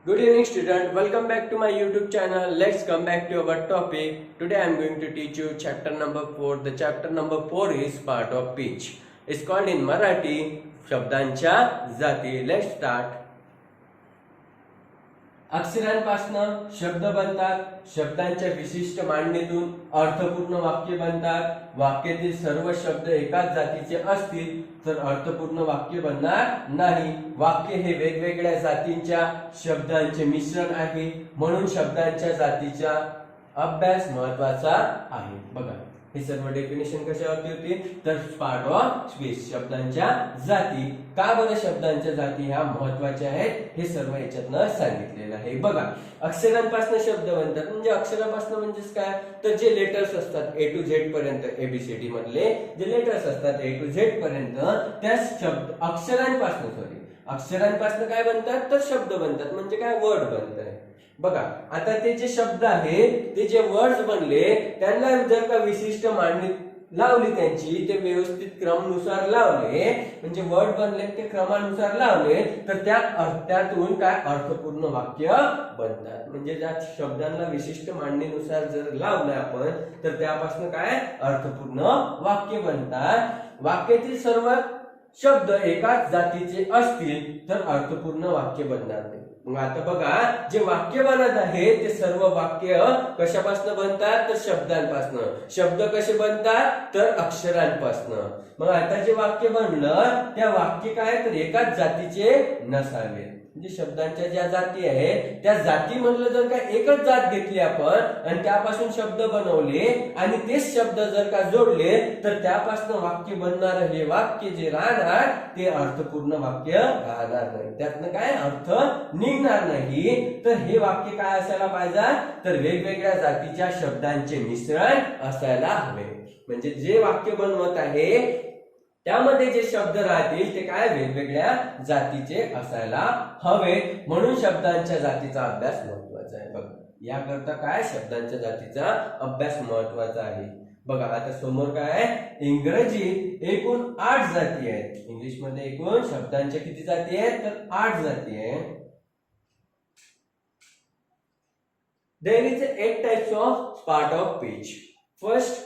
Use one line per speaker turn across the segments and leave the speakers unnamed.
Good evening student, welcome back to my YouTube channel. Let's come back to our topic. Today I am going to teach you chapter number 4. The chapter number 4 is part of speech. It's called in Marathi शब्दांच्या जाती. Let's start. अक्षरांपासून शब्द बनतात. शब्दांच्या विशिष्ट मांडणीतून अर्थपूर्ण वाक्य बनतात. वाक्यातील सर्व शब्द एकाच जातीचे असतील तर अर्थपूर्ण वाक्य बनणार नाही. वाक्य हे वेगवेगळ्या जातींच्या शब्दांचे मिश्रण आहे. म्हणून शब्दांच्या जातीचा अभ्यास महत्त्वाचा आहे. बघा हे सर्व डेफिनेशन कशावरती होती तर पार्ट ऑफ स्पीच. शब्दांच्या जाती. का बरं शब्दांच्या जाती ह्या महत्त्वाच्या आहेत हे सर्व याच्यातनं सांगितलेलं आहे. बघा अक्षरांपासून शब्द बनतात. म्हणजे अक्षरापासून म्हणजेच काय तर जे लेटर्स असतात ए टू झेड पर्यंत एबीसीडी मधले जे लेटर्स असतात ए टू झेड पर्यंत त्या शब्द अक्षरांपासून काय बनतात तर शब्द बनतात. म्हणजे काय वर्ड बनतात. बघा आता ते जे शब्द आहे ते जे वर्ड्स बनले त्यांना जर का विशिष्ट मांडणी लावली त्यांची ते व्यवस्थित क्रमानुसार लावले म्हणजे वर्ड बनले ते क्रमानुसार लावले तर त्यातून काय अर्थपूर्ण वाक्य बनतात. म्हणजे ज्या शब्दांना विशिष्ट मांडणीनुसार जर लावलं आपण तर त्यापासून काय अर्थपूर्ण वाक्य बनतात. वाक्यातील सर्व शब्द एकाच जातीचे असतील तर अर्थपूर्ण वाक्य बनणार नाही. मग आता बघा जे वाक्य बनत आहे ते सर्व वाक्य कशापासून बनतात तर शब्दांपासून. शब्द कसे बनतात तर अक्षरांपासून. मग आता जे वाक्य बनलं त्या वाक्य काय तर एकाच जातीचे नसावे. म्हणजे शब्दांच्या ज्या जाती आहेत त्या जाती म्हणलं जर का एकच जात घेतली आपण आणि त्यापासून शब्द बनवले आणि तेच शब्द जर का जोडले तर त्यापासून वाक्य बनणार हे वाक्य जे राहणार ते अर्थपूर्ण वाक्य राहणार नाही. त्यातनं काय अर्थ निघणार नाही. तर हे वाक्य काय असायला पाहिजे तर वेगवेगळ्या जातीच्या शब्दांचे मिश्रण असायला हवे. म्हणजे जे वाक्य बनवत आहे त्यामध्ये जे शब्द राहतील ते काय वेगवेगळ्या जातीचे असायला हवे. म्हणून शब्दांच्या जातीचा अभ्यास महत्वाचा आहे. बघा याकरता काय शब्दांच्या जातीचा अभ्यास महत्वाचा आहे. बघा आता समोर काय आहे इंग्रजीत एकूण 8 जाती आहेत. इंग्लिश मध्ये एकूण शब्दांच्या किती जाती आहेत तर 8 जाती आहेत. There is 8 types of part of speech. First,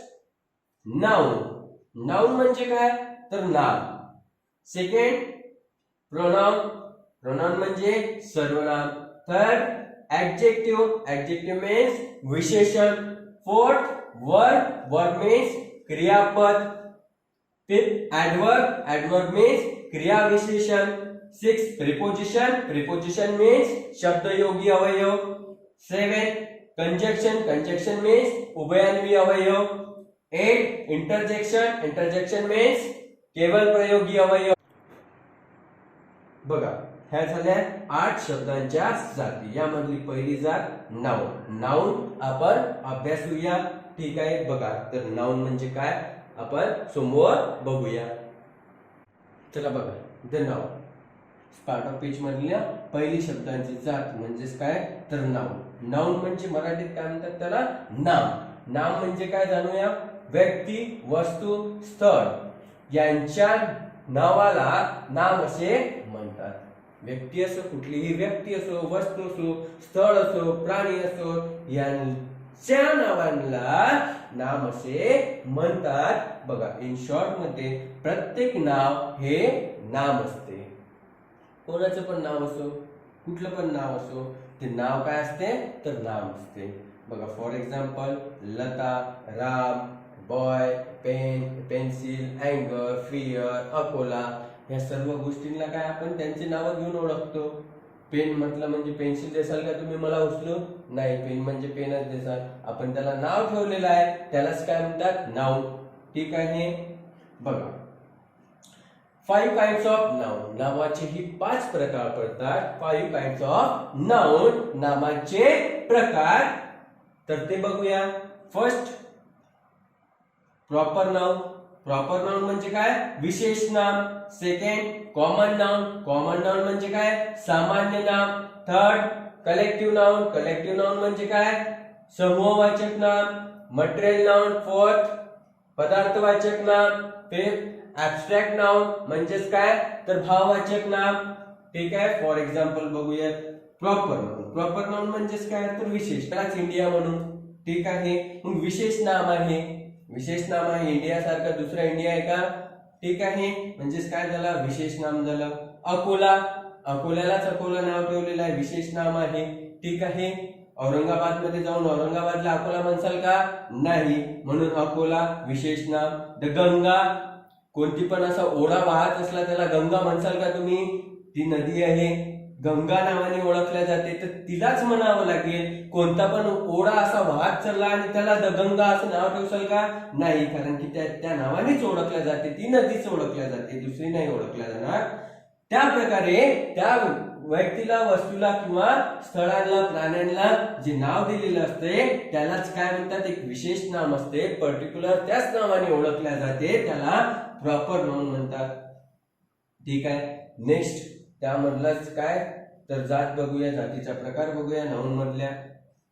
noun. Noun म्हणजे काय तर नाम. Second pronoun. प्रोनाउन म्हणजे सर्वनाम. Third adjective. ऍडजेक्टिव्ह मीन्स विशेषण. Fourth verb. वर्ब मीन्स क्रियापद. Fifth adverb. ऍडवर्ब मीन्स क्रिया विशेषण. Six preposition. प्रिपोजिशन मीन्स शब्दयोगी अवयव. 7 कंजक्शन. कंजक्शन मीन्स उभयान्वी अवयव. 8 इंटरजेक्शन. इंटरजेक्शन मीन्स केवल प्रयोगी अवयव. बघा ह्या झाल्या 8 शब्दांच्या जाती. यामधली पहिली जात नाउन. नाउन आपण अभ्यासूया. ठीक आहे. बघा तर नाउन म्हणजे काय आपण समोर बघूया. चला बघा the noun. Part of speech मधल्या पहिली शब्दांची जात म्हणजेच काय तर नाउन. नाउन म्हणजे मराठीत काय म्हणतात त्याला नाम. नाम म्हणजे काय जाणूया. व्यक्ती वस्तू स्थळ यांच्या नावाला नाम असे म्हणतात. व्यक्ती असो कुठलीही व्यक्ती असो वस्तू असो स्थळ असो प्राणी असो यांच्या नावांना नाम असे म्हणतात. बघा इन शॉर्ट मध्ये प्रत्येक नाव हे नाम असते. कोणाचं पण नाव असो कुठलं पण नाव असो ते नाव काय असते तर नाम असते. बघा for example Lata, Ram, boy, pen, pencil, अँगर, फिअर, अकोला ह्या सर्व गोष्टींना काय आपण त्यांची नावं घेऊन ओळखतो. पेन म्हटलं म्हणजे पेन्सिल देसाल का तुम्ही मला उचलू नाही. पेन म्हणजे पेनच देसाल. आपण त्याला नाव ठेवलेलं आहे त्यालाच काय म्हणतात नाउन. ठीक आहे. बघा 5 काइंड्स ऑफ नाउन. नावाचे ही 5 प्रकार पडतात. 5 काइंड्स ऑफ नाउन नामाचे प्रकार. तर ते बघूया. First proper noun. Proper noun म्हणजे काय विशेष नाम. Second common noun. Common noun म्हणजे काय सामान्य नाम. Third collective noun. Collective noun म्हणजे काय समूहवाचक नाम. Material noun. फोर्थ पदार्थवाचक नाम. फिफ्थ ऍब्स्ट्रॅक्ट नाउन म्हणजेच काय तर भाववाचक नाम. ठीक आहे. फॉर एक्झाम्पल बघूयात. प्रॉपर नाउन म्हणजेच काय तर विशेष, त्यालाच इंडिया म्हणून. ठीक आहे. मग विशेष नाम आहे, विशेष नाम आहे. इंडिया सारखा दुसरा इंडिया आहे का? ठीक आहे. म्हणजेच काय झालं, विशेष नाम झालं. अकोला, अकोल्यालाच अकोला नाव ठेवलेलं आहे, विशेष नाम आहे. ठीक आहे. औरंगाबाद मध्ये जाऊन औरंगाबादला अकोला म्हणसाल का? नाही, म्हणून अकोला विशेष नाम. गंगा, कोणती पण असा ओढा वाहत असला त्याला गंगा म्हणसाल का तुम्ही? ती नदी आहे, गंगा नावाने ओळखल्या जाते, तर तिलाच म्हणावं लागेल. कोणता पण ओढा असा वाहत चालला आणि त्याला गंगा असं नाव ठेवसाल का? नाही, कारण की त्या नावानेच ओळखल्या जाते, ती नदीच ओळखल्या जाते, दुसरी नाही ओळखल्या जाणार. त्या प्रकारे त्या व्यक्तीला, वस्तूला किंवा स्थळाला, प्राण्यांना जे नाव दिलेलं असते त्यालाच काय म्हणतात, एक विशेष नाम असते, पर्टिक्युलर त्याच नावाने ओळखल्या जाते, त्याला प्रॉपर नाउन म्हणतात. ठीक आहे. नेक्स्ट त्यामधलाच काय तर जात बघूया, जातीचा प्रकार बघूया नाउन मधल्या.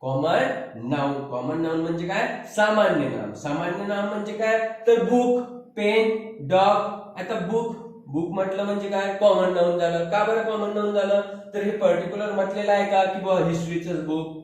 कॉमन नाउन, कॉमन नाउन म्हणजे काय? सामान्य नाम. सामान्य नाम म्हणजे काय तर बुक, पेन, डॉग. आता बुक, बुक म्हटलं म्हणजे काय? कॉमन नाउन झालं. का बरं कॉमन नाउन झालं? तर हे पर्टिक्युलर म्हटलेलं आहे का की बुवा हिस्ट्रीचंच बुक,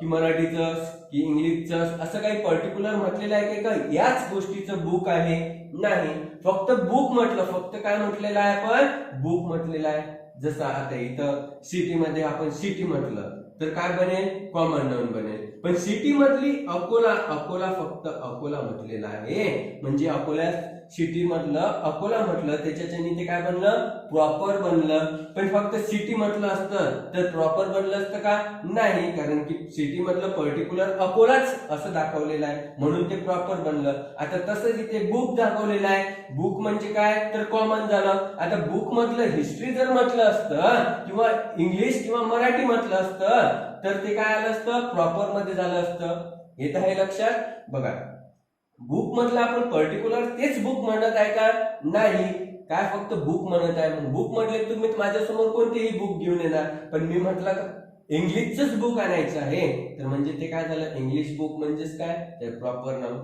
की मराठीचं की इंग्लिशचं, असं काही पर्टिक्युलर म्हटलेलं आहे का याच गोष्टीचं बुक आहे? नाही, फक्त बुक म्हटलं, फक्त काय म्हटलेलं आहे आपण? बुक म्हटलेलं आहे. जसं आता इथं सिटी मध्ये आपण सिटी म्हटलं तर काय बनेल? कॉमन नाउन बनेल. पण सिटी मधली अकोला, अकोला फक्त अकोला म्हटलेला आहे, म्हणजे अकोला सिटी मधलं अकोला म्हटलं त्याच्याने ते काय बनलं? प्रॉपर बनलं. पण फक्त सिटी म्हटलं असतं तर प्रॉपर बनलं असतं का? नाही, कारण की सिटी मधलं पर्टिक्युलर अकोलाच असं दाखवलेलं आहे, म्हणून ते प्रॉपर बनलं. आता तसंच इथे बुक दाखवलेलं आहे, बुक म्हणजे काय तर कॉमन झालं. आता बुक मधलं हिस्ट्री जर म्हटलं असतं किंवा इंग्लिश किंवा मराठी म्हटलं असतं तर ते काय आलं असतं? प्रॉपर मध्ये झालं असतं. येत आहे लक्षात? बघा, बुक म्हटलं आपण पर्टिक्युलर तेच बुक म्हणत आहे का? नाही, काय फक्त बुक म्हणत आहे. मग बुक म्हटले तुम्ही माझ्यासमोर कोणतेही बुक घेऊन येणार, पण मी म्हटलं इंग्लिशचंच बुक आणायचं आहे तर म्हणजे ते काय झालं? इंग्लिश बुक म्हणजेच काय तर प्रॉपर नाउन.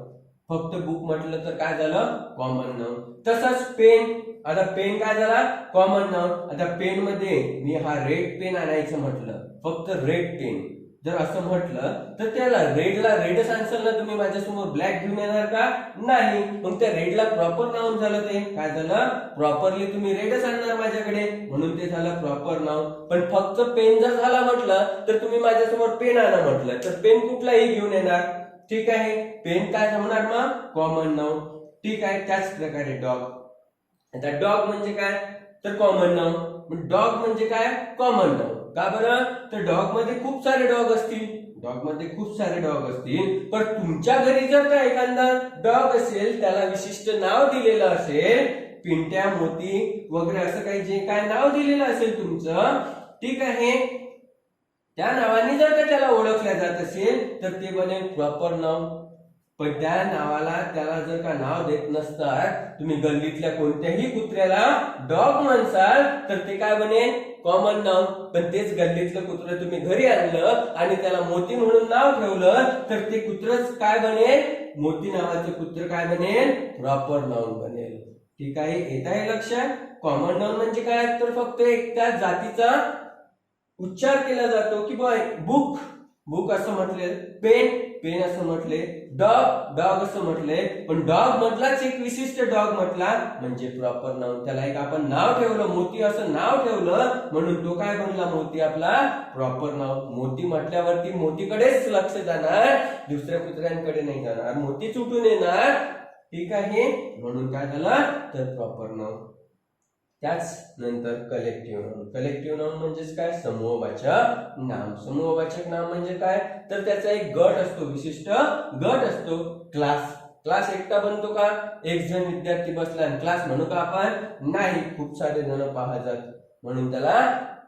फक्त बुक म्हटलं तर काय झालं? Common noun. तसंच पेन, आता पेन काय झाला? Common noun. आता पेन मध्ये मी हा रेड पेन आणायचं म्हटलं, फक्त रेड पेन जर असं म्हटलं तर त्याला रेडला रेडच आणसाल ना तुम्ही माझ्यासमोर, ब्लॅक घेऊन येणार का? नाही. मग त्या रेडला प्रॉपर नाउन झालं, ते काय झालं? प्रॉपरली तुम्ही रेडच आणणार माझ्याकडे, म्हणून ते झालं प्रॉपर नाउन. पण फक्त पेन जर झाला म्हटलं तर तुम्ही माझ्यासमोर पेन आणा म्हटलं तर पेन कुठलाही घेऊन येणार. ठीक आहे. पेन काय होणार मग? Common noun. ठीक आहे. त्याच प्रकारे डॉग, आता डॉग म्हणजे काय तर कॉमन नाउन. डॉग म्हणजे काय? Common noun. का बरं? तर डॉग मध्ये खूप सारे डॉग असतील, डॉग मध्ये खूप सारे डॉग असतील, पण तुमच्या घरी जर का एखादा डॉग असेल, त्याला विशिष्ट नाव दिलेलं असेल, पिंट्या, मोती वगैरे असं काही जे काय नाव दिलेलं असेल तुमचं, ठीक आहे, त्या नावाने जर का त्याला ओळखल्या जात असेल तर ते बनेल प्रॉपर नाउन. पण त्या नावाला त्याला जर का नाव देत नसतात, तुम्ही गल्लीतल्या कोणत्याही कुत्र्याला डॉग म्हणसाल तर ते काय बनेल? Common noun. पण तेच गल्लीतलं कुत्र तुम्ही घरी आणलं आणि त्याला मोती म्हणून नाव ठेवलं तर ते कुत्रच काय बनेल? मोती नावाचं कुत्र काय बनेल? प्रॉपर नाउन बनेल. ठीक आहे. येत आहे लक्षात? कॉमन नाउन म्हणजे काय तर फक्त एक त्या जातीचा उच्चार केला जातो की बुक, बुक असं म्हटले, पेन, पेन असं म्हटले, डॉग, डॉग असं म्हटले, पण डॉग मधलाच एक विशिष्ट डॉग म्हटला म्हणजे प्रॉपर नाउन. त्याला एक आपण नाव ठेवलं, मोती असं नाव ठेवलं, म्हणून तो काय बनला? मोती आपला प्रॉपर नाउन. मोती म्हटल्यावरती मोतीकडेच लक्ष जाणार, दुसऱ्या कुत्र्यांकडे नाही जाणार, मोती सुटून येणार. ठीक आहे. म्हणून काय झालं तर प्रॉपर नाउन. त्याच नंतर कलेक्टिव्ह नाउन. कलेक्टिव्ह नाउन म्हणजेच काय? समूहवाचक नाम. समूहवाचक नाम म्हणजे काय तर त्याचा एक गट असतो, विशिष्ट गट असतो. क्लास, क्लास एकटा बनतो का? एक जण विद्यार्थी बसला आणि क्लास म्हणू का आपण? नाही, खूप सारे जण पाहतात, म्हणून त्याला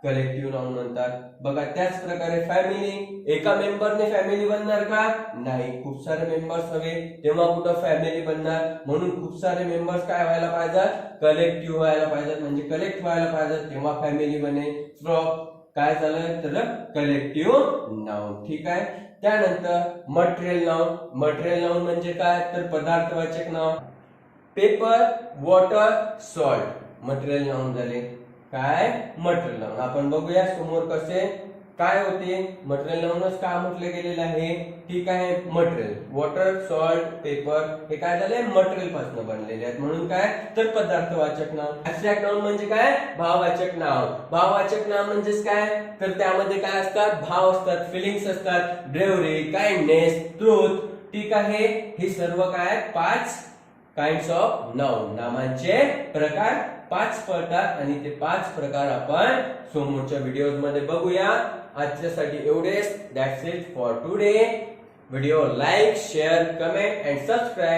कलेक्टिव्ह नाउन म्हणतात. बघा, त्याच प्रकारे फॅमिली, एका मेंबरने फॅमिली बनणार का? नाही, खूप सारे मेंबर्स हवे तेव्हा कुठं फॅमिली बनणार, म्हणून खूप सारे मेंबर्स काय व्हायला पाहिजेत? कलेक्टिव्ह व्हायला पाहिजेत, म्हणजे कलेक्ट व्हायला पाहिजेत, तेव्हा फॅमिली बनेल. काय झालं तर कलेक्टिव्ह नाउन. ठीक आहे. त्यानंतर मटेरियल नाउन. मटेरियल नाउन म्हणजे काय तर पदार्थवाचक नाव. Paper, water, salt material noun झाले. काय मटेरियल नाउन. आपण बघूया समोर कसे काय होते. मटेरियल नाउनच का म्हटलं गेलेलं आहे. ठीक आहे. मटेरियल वॉटर सॉल्ट पेपर हे काय झाले मटेरियल पासून बनलेले आहेत म्हणून काय तर पदार्थवाचक नाव. ऍब्स्ट्रॅक्ट नाउन म्हणजे काय भाववाचक नाव. भाववाचक नाव म्हणजेच काय तर त्यामध्ये काय असतात भाव असतात फिलिंग्स असतात ब्रेवरी काइंडनेस ट्रूथ. ठीक आहे. हे सर्व काय 5 काइंड्स ऑफ नाउन नामांचे प्रकार 5 प्रकार आणि ते 5 प्रकार आपण समोरच्या व्हिडिओज मध्ये बघूया. आजच्यासाठी एवढेच. That's it for today. Video like share comment and subscribe.